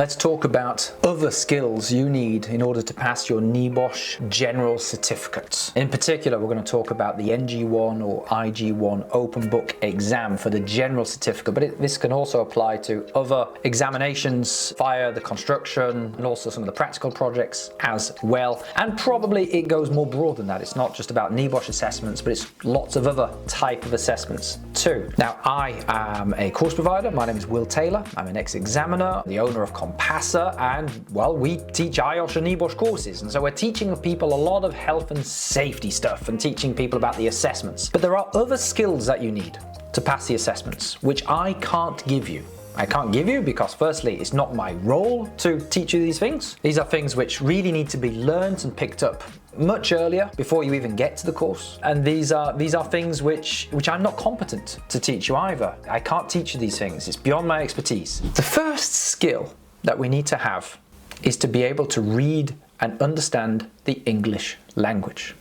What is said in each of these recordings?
let's talk about other skills you need in order to pass your NEBOSH General Certificate. In particular, we're going to talk about the NG1 or IG1 open book exam for the General Certificate, but this can also apply to other examinations via the construction and also some of the practical projects as well. And probably it goes more broad than that. It's not just about NEBOSH assessments, but it's lots of other type of assessments too. Now, I am a course provider. My name is Will Taylor. I'm an ex-examiner, the owner of Compassa, and well, we teach IOSH and NEBOSH courses. And so we're teaching people a lot of health and safety stuff and teaching people about the assessments. But there are other skills that you need to pass the assessments, which I can't give you. I can't give you because firstly, it's not my role to teach you these things. These are things which really need to be learned and picked up much earlier before you even get to the course. And these are things which I'm not competent to teach you either. I can't teach you these things. It's beyond my expertise. The first skill that we need to have is to be able to read and understand the English language.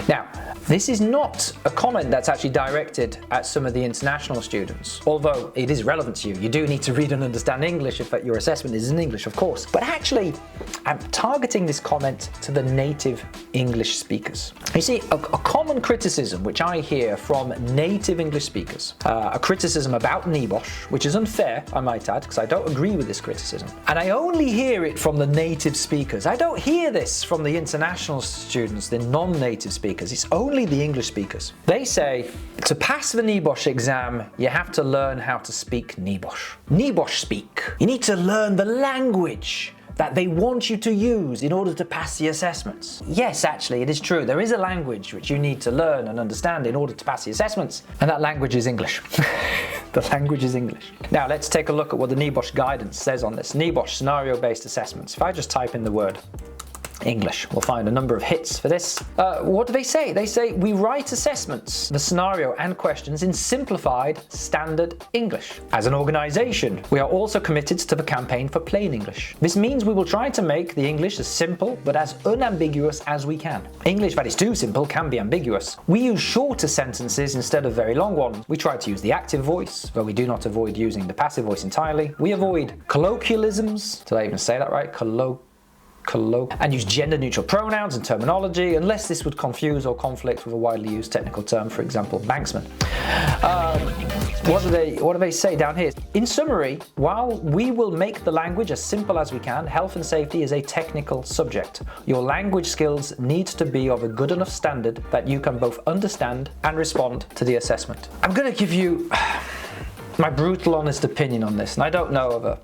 Now, this is not a comment that's actually directed at some of the international students, although it is relevant to you. You do need to read and understand English if your assessment is in English, of course. But actually, I'm targeting this comment to the native English speakers. You see, a common criticism which I hear from native English speakers, a criticism about NEBOSH, which is unfair, I might add, because I don't agree with this criticism. And I only hear it from the native speakers. I don't hear this from the international students, the non-native speakers. It's only the English speakers. They say, to pass the NEBOSH exam, you have to learn how to speak NEBOSH. NEBOSH speak. You need to learn the language that they want you to use in order to pass the assessments. Yes, actually, it is true. There is a language which you need to learn and understand in order to pass the assessments, and that language is English. The language is English. Now, let's take a look at what the NEBOSH guidance says on this. NEBOSH scenario-based assessments. If I just type in the word English, we'll find a number of hits for this. What do they say? They say we write assessments, the scenario and questions in simplified standard English. As an organization, we are also committed to the campaign for plain English. This means we will try to make the English as simple but as unambiguous as we can. English that is too simple can be ambiguous. We use shorter sentences instead of very long ones. We try to use the active voice, though we do not avoid using the passive voice entirely. We avoid colloquialisms. Did I even say that right? And use gender-neutral pronouns and terminology, unless this would confuse or conflict with a widely used technical term, for example, banksman. What do they say down here? In summary, while we will make the language as simple as we can, health and safety is a technical subject. Your language skills need to be of a good enough standard that you can both understand and respond to the assessment. I'm going to give you my brutal, honest opinion on this, and I don't know of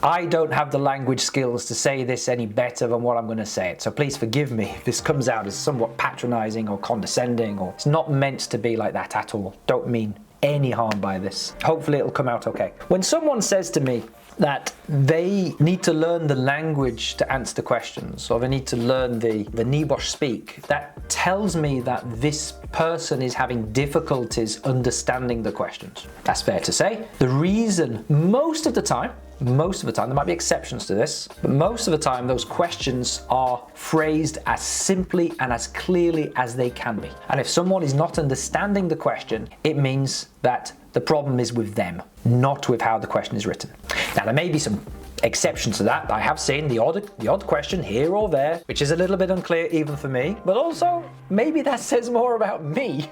I don't have the language skills to say this any better than what I'm going to say it, so please forgive me if this comes out as somewhat patronizing or condescending, or it's not meant to be like that at all. Don't mean any harm by this. Hopefully it'll come out okay. When someone says to me that they need to learn the language to answer the questions, or they need to learn the NEBOSH speak, that tells me that this person is having difficulties understanding the questions. That's fair to say. The reason most of the time, there might be exceptions to this, but most of the time those questions are phrased as simply and as clearly as they can be. And if someone is not understanding the question, it means that the problem is with them, not with how the question is written. Now, there may be some exceptions to that. I have seen the odd question here or there, which is a little bit unclear even for me, but also maybe that says more about me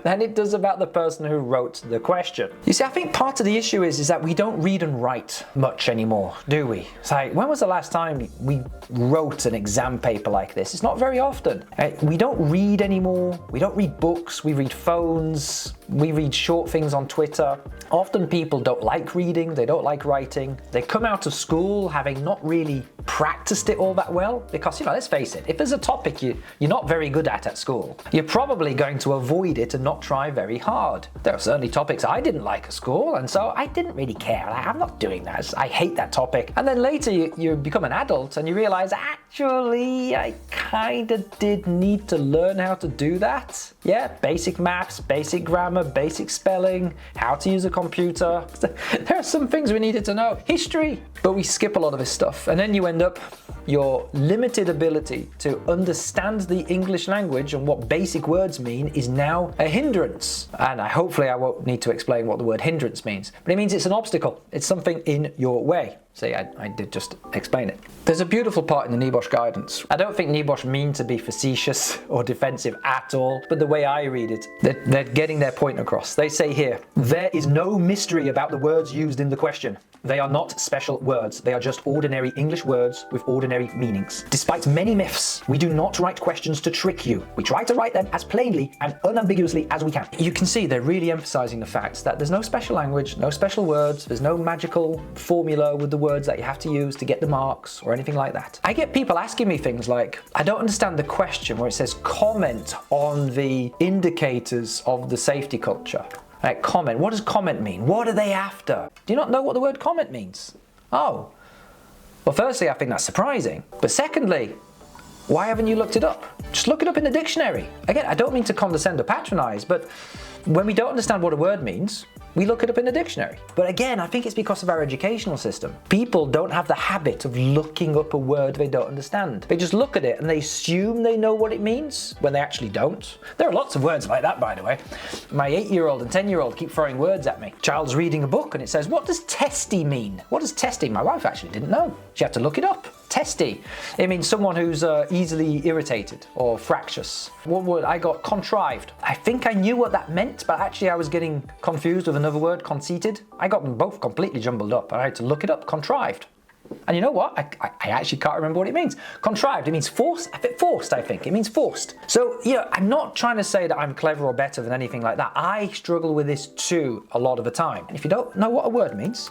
than it does about the person who wrote the question. You see, I think part of the issue is that we don't read and write much anymore, do we? It's like, when was the last time we wrote an exam paper like this? It's not very often. We don't read anymore. We don't read books. We read phones. We read short things on Twitter. Often people don't like reading. They don't like writing. They come out of school having not really practiced it all that well, because, you know, let's face it, if there's a topic you're not very good at school, you're probably going to avoid it and not try very hard. There are certainly topics I didn't like at school, and so I didn't really care. I'm not doing that. I hate that topic. And then later you become an adult and you realize, actually, I kind of did need to learn how to do that. Yeah, basic maths, basic grammar, basic spelling, how to use a computer. There are some things we needed to know. History. But we skip a lot of this stuff, and then you end up your limited ability to understand the English language and what basic words mean is now a hindrance. And hopefully I won't need to explain what the word hindrance means, but it means it's an obstacle. It's something in your way. See, I did just explain it. There's a beautiful part in the NEBOSH guidance. I don't think NEBOSH mean to be facetious or defensive at all, but the way I read it, they're getting their point across. They say here, there is no mystery about the words used in the question. They are not special words. They are just ordinary English words with ordinary meanings. Despite many myths, we do not write questions to trick you. We try to write them as plainly and unambiguously as we can. You can see they're really emphasizing the fact that there's no special language, no special words, there's no magical formula with the words that you have to use to get the marks or anything like that. I get people asking me things like, I don't understand the question where it says comment on the indicators of the safety culture. Like comment, what does comment mean? What are they after? Do you not know what the word comment means? Oh, well firstly I think that's surprising, but secondly, why haven't you looked it up? Just look it up in the dictionary. Again, I don't mean to condescend or patronize, but when we don't understand what a word means, we look it up in the dictionary. But again, I think it's because of our educational system. People don't have the habit of looking up a word they don't understand. They just look at it and they assume they know what it means when they actually don't. There are lots of words like that, by the way. My 8-year-old and 10-year-old keep throwing words at me. Child's reading a book and it says, what does testy mean? What does testy? My wife actually didn't know. She had to look it up. Testy. It means someone who's easily irritated or fractious. One word I got, contrived. I think I knew what that meant, but actually I was getting confused with another word, conceited. I got them both completely jumbled up. I had to look it up, contrived. And you know what? I actually can't remember what it means. Contrived, it means forced, I think. It means forced. So, yeah, I'm not trying to say that I'm clever or better than anything like that. I struggle with this too a lot of the time. And if you don't know what a word means,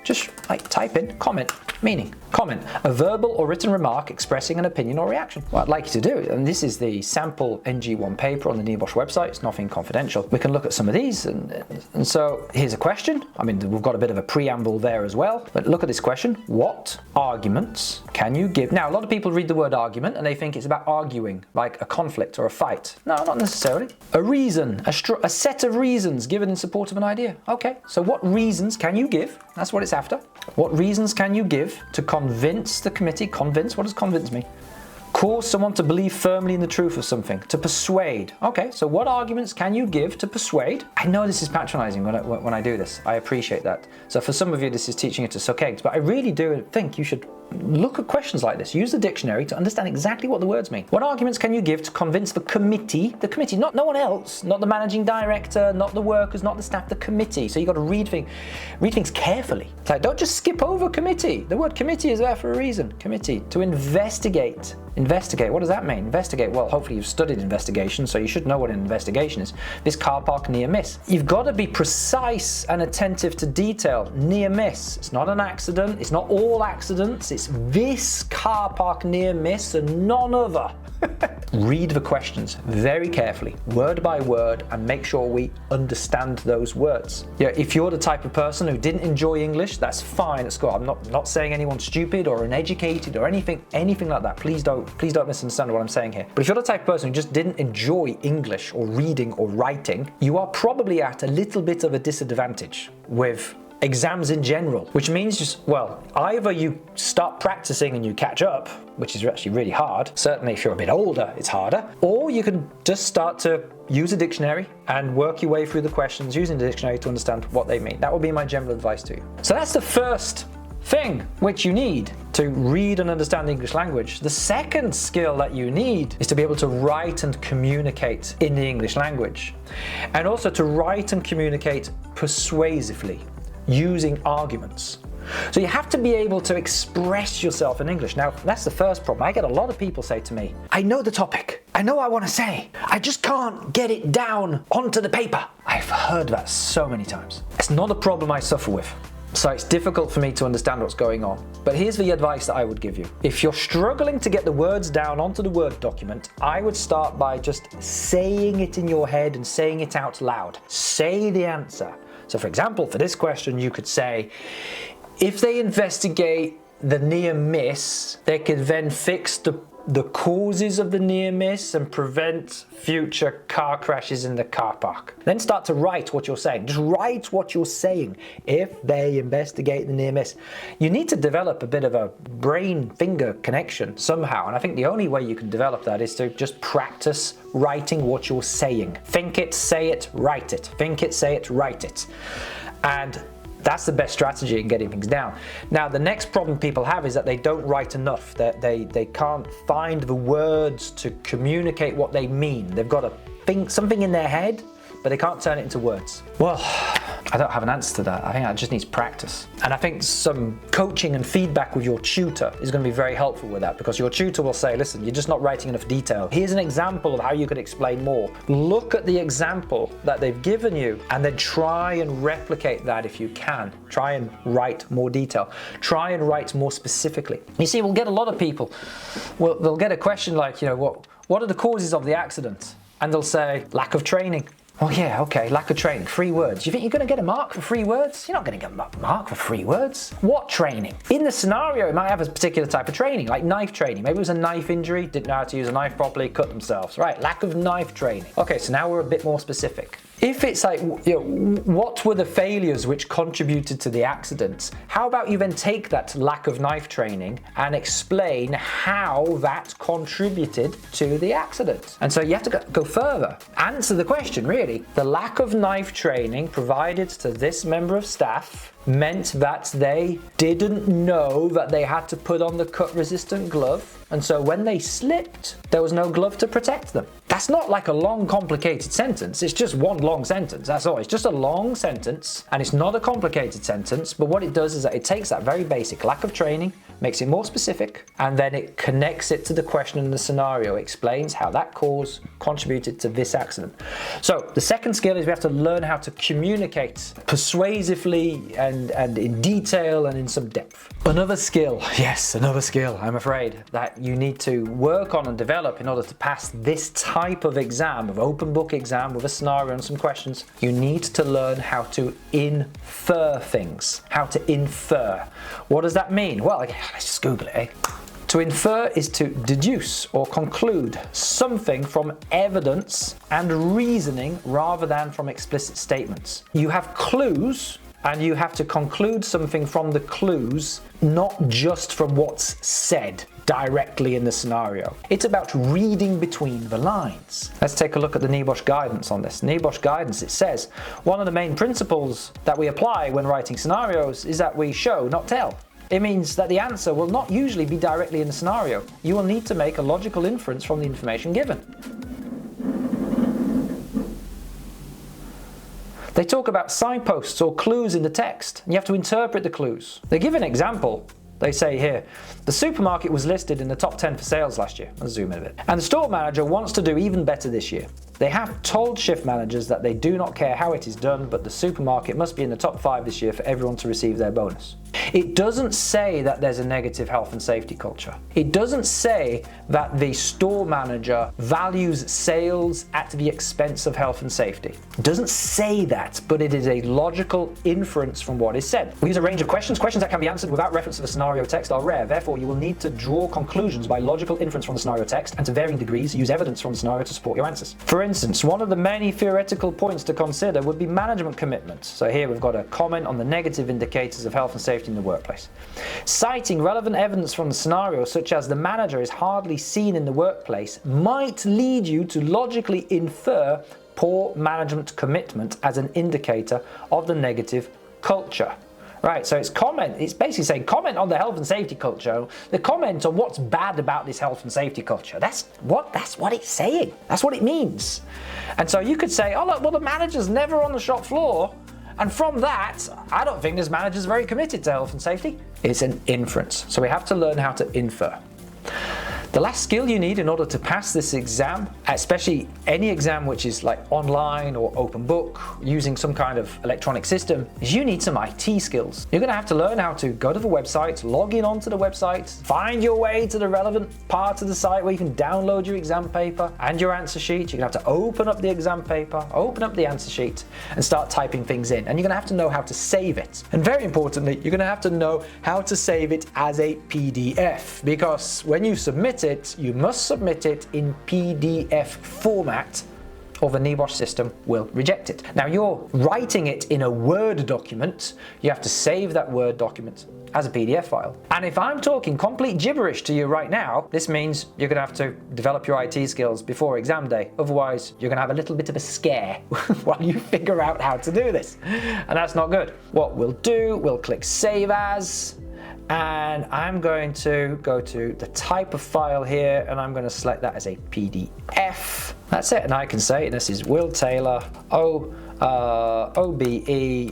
just type in comment, meaning. Comment, a verbal or written remark expressing an opinion or reaction. What I'd like you to do, and this is the sample NG1 paper on the NEBOSH website, it's nothing confidential. We can look at some of these, and so here's a question. I mean, we've got a bit of a preamble there as well, but look at this question. What arguments can you give? Now, a lot of people read the word argument and they think it's about arguing, like a conflict or a fight. No, not necessarily. A reason, a set of reasons given in support of an idea. Okay, so what reasons can you give? That's what it's after. What reasons can you give to convince the committee? Convince, what does convince mean? Cause someone to believe firmly in the truth of something. To persuade. Okay, so what arguments can you give to persuade? I know this is patronizing when I do this. I appreciate that. So for some of you, this is teaching you to suck eggs, but I really do think you should look at questions like this. Use the dictionary to understand exactly what the words mean. What arguments can you give to convince the committee, not no one else, not the managing director, not the workers, not the staff, the committee. So you got to read things carefully. It's like, don't just skip over committee. The word committee is there for a reason. Committee, to investigate. Investigate, what does that mean? Investigate, well, hopefully you've studied investigation, so you should know what an investigation is. This car park near miss. You've got to be precise and attentive to detail. Near miss. It's not an accident. It's not all accidents. It's this car park near miss and none other. Read the questions very carefully, word by word, and make sure we understand those words. Yeah, if you're the type of person who didn't enjoy English, that's fine at school. I'm not saying anyone's stupid or uneducated or anything like that. Please don't misunderstand what I'm saying here. But if you're the type of person who just didn't enjoy English or reading or writing, you are probably at a little bit of a disadvantage with exams in general, which means either you start practicing and you catch up, which is actually really hard. Certainly if you're a bit older, it's harder. Or you can just start to use a dictionary and work your way through the questions using the dictionary to understand what they mean. That would be my general advice to you. So that's the first thing which you need to read and understand the English language. The second skill that you need is to be able to write and communicate in the English language, and also to write and communicate persuasively using arguments. So you have to be able to express yourself in English. Now, that's the first problem. I get a lot of people say to me, I know the topic, I know what I want to say, I just can't get it down onto the paper. I've heard that so many times. It's not a problem I suffer with. So it's difficult for me to understand what's going on. But here's the advice that I would give you. If you're struggling to get the words down onto the Word document, I would start by just saying it in your head and saying it out loud. Say the answer. So for example, for this question, you could say, if they investigate the near miss, they could then fix the the causes of the near miss and prevent future car crashes in the car park. Then start to write what you're saying. Just write what you're saying. If they investigate the near miss. You need to develop a bit of a brain-finger connection somehow, and I think the only way you can develop that is to just practice writing what you're saying. Think it, say it, write it. Think it, say it, write it. And that's the best strategy in getting things down. Now, the next problem people have is that they don't write enough. They can't find the words to communicate what they mean. They've got to think something in their head, but they can't turn it into words. Well, I don't have an answer to that. I think that just needs practice. And I think some coaching and feedback with your tutor is going to be very helpful with that, because your tutor will say, listen, you're just not writing enough detail. Here's an example of how you could explain more. Look at the example that they've given you and then try and replicate that if you can. Try and write more detail. Try and write more specifically. You see, we'll get a lot of people, well, they'll get a question like, you know, what are the causes of the accident? And they'll say, lack of training. Oh yeah, okay, lack of training, 3 words. You think you're going to get a mark for 3 words? You're not going to get a mark for 3 words. What training? In the scenario, it might have a particular type of training, like knife training. Maybe it was a knife injury, didn't know how to use a knife properly, cut themselves. Right, lack of knife training. Okay, so now we're a bit more specific. If it's like, you know, what were the failures which contributed to the accident? How about you then take that lack of knife training and explain how that contributed to the accident? And so you have to go further. Answer the question, really. The lack of knife training provided to this member of staff meant that they didn't know that they had to put on the cut-resistant glove, and so when they slipped, there was no glove to protect them. That's not like a long, complicated sentence. It's just one long sentence, that's all. It's just a long sentence, and it's not a complicated sentence, but what it does is that it takes that very basic lack of training, makes it more specific, and then it connects it to the question and the scenario. It explains how that cause contributed to this accident. So the second skill is we have to learn how to communicate persuasively and in detail and in some depth. Another skill, yes, another skill, I'm afraid, that you need to work on and develop in order to pass this type of exam, of open book exam with a scenario and some questions. You need to learn how to infer things, how to infer. What does that mean? Well, let's just Google it, eh? To infer is to deduce or conclude something from evidence and reasoning rather than from explicit statements. You have clues, and you have to conclude something from the clues, not just from what's said directly in the scenario. It's about reading between the lines. Let's take a look at the NEBOSH guidance on this. NEBOSH guidance, it says, one of the main principles that we apply when writing scenarios is that we show, not tell. It means that the answer will not usually be directly in the scenario. You will need to make a logical inference from the information given. They talk about signposts or clues in the text, and you have to interpret the clues. They give an example. They say here, the supermarket was listed in the top 10 for sales last year. Let's zoom in a bit. And the store manager wants to do even better this year. They have told shift managers that they do not care how it is done, but the supermarket must be in the top 5 this year for everyone to receive their bonus. It doesn't say that there's a negative health and safety culture. It doesn't say that the store manager values sales at the expense of health and safety. It doesn't say that, but it is a logical inference from what is said. We use a range of questions. Questions that can be answered without reference to the scenario text are rare. Therefore, you will need to draw conclusions by logical inference from the scenario text, and to varying degrees, use evidence from the scenario to support your answers. For instance, one of the many theoretical points to consider would be management commitment. So here we've got a comment on the negative indicators of health and safety in the workplace. Citing relevant evidence from the scenario, such as the manager is hardly seen in the workplace, might lead you to logically infer poor management commitment as an indicator of the negative culture. Right, so it's basically saying comment on the health and safety culture, the comment on what's bad about this health and safety culture. That's what it's saying. That's what it means. And so you could say, oh look, well the manager's never on the shop floor, and from that, I don't think this manager's very committed to health and safety. It's an inference. So we have to learn how to infer. The last skill you need in order to pass this exam, especially any exam which is like online or open book, using some kind of electronic system, is you need some IT skills. You're going to have to learn how to go to the website, log in onto the website, find your way to the relevant part of the site where you can download your exam paper and your answer sheet. You're going to have to open up the exam paper, open up the answer sheet, and start typing things in. And you're going to have to know how to save it. And very importantly, you're going to have to know how to save it as a PDF, because when you submit you must submit it in PDF format, or the NEBOSH system will reject it. Now you're writing it in a Word document, you have to save that Word document as a PDF file. And if I'm talking complete gibberish to you right now, this means you're gonna have to develop your IT skills before exam day. Otherwise, you're gonna have a little bit of a scare while you figure out how to do this. And that's not good. What we'll do, we'll click Save As, and I'm going to go to the type of file here, and I'm going to select that as a PDF. That's it, and I can say this is Will Taylor OBE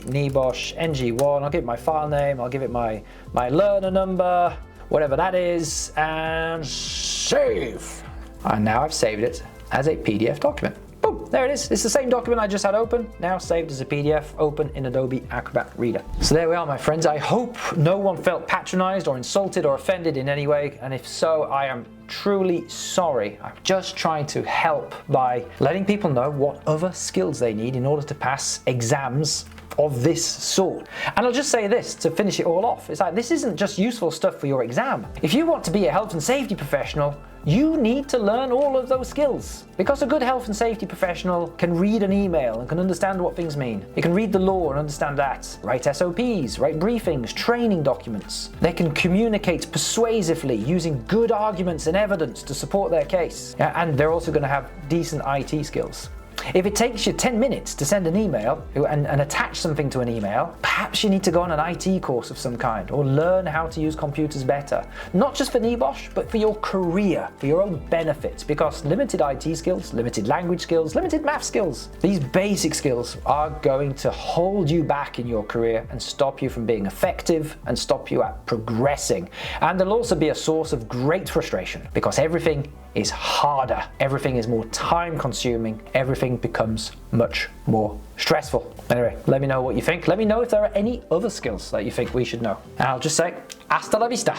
NEBOSH NG1. I'll give it my file name, I'll give it my learner number, whatever that is, and save. And now I've saved it as a PDF document. Boom, there it is. It's the same document I just had open, now saved as a PDF, open in Adobe Acrobat Reader. So there we are, my friends. I hope no one felt patronized or insulted or offended in any way, and if so, I am truly sorry. I'm just trying to help by letting people know what other skills they need in order to pass exams of this sort. And I'll just say this to finish it all off. It's like, this isn't just useful stuff for your exam. If you want to be a health and safety professional, you need to learn all of those skills. Because a good health and safety professional can read an email and can understand what things mean. They can read the law and understand that. Write SOPs, write briefings, training documents. They can communicate persuasively using good arguments and evidence to support their case. And they're also going to have decent IT skills. If it takes you 10 minutes to send an email and attach something to an email, perhaps you need to go on an IT course of some kind or learn how to use computers better. Not just for NEBOSH, but for your career, for your own benefits, because limited IT skills, limited language skills, limited math skills, these basic skills are going to hold you back in your career and stop you from being effective and stop you at progressing. And they'll also be a source of great frustration because everything is harder, everything is more time consuming, everything becomes much more stressful. Anyway, let me know what you think. Let me know if there are any other skills that you think we should know. And I'll just say, hasta la vista,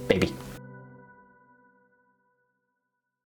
baby.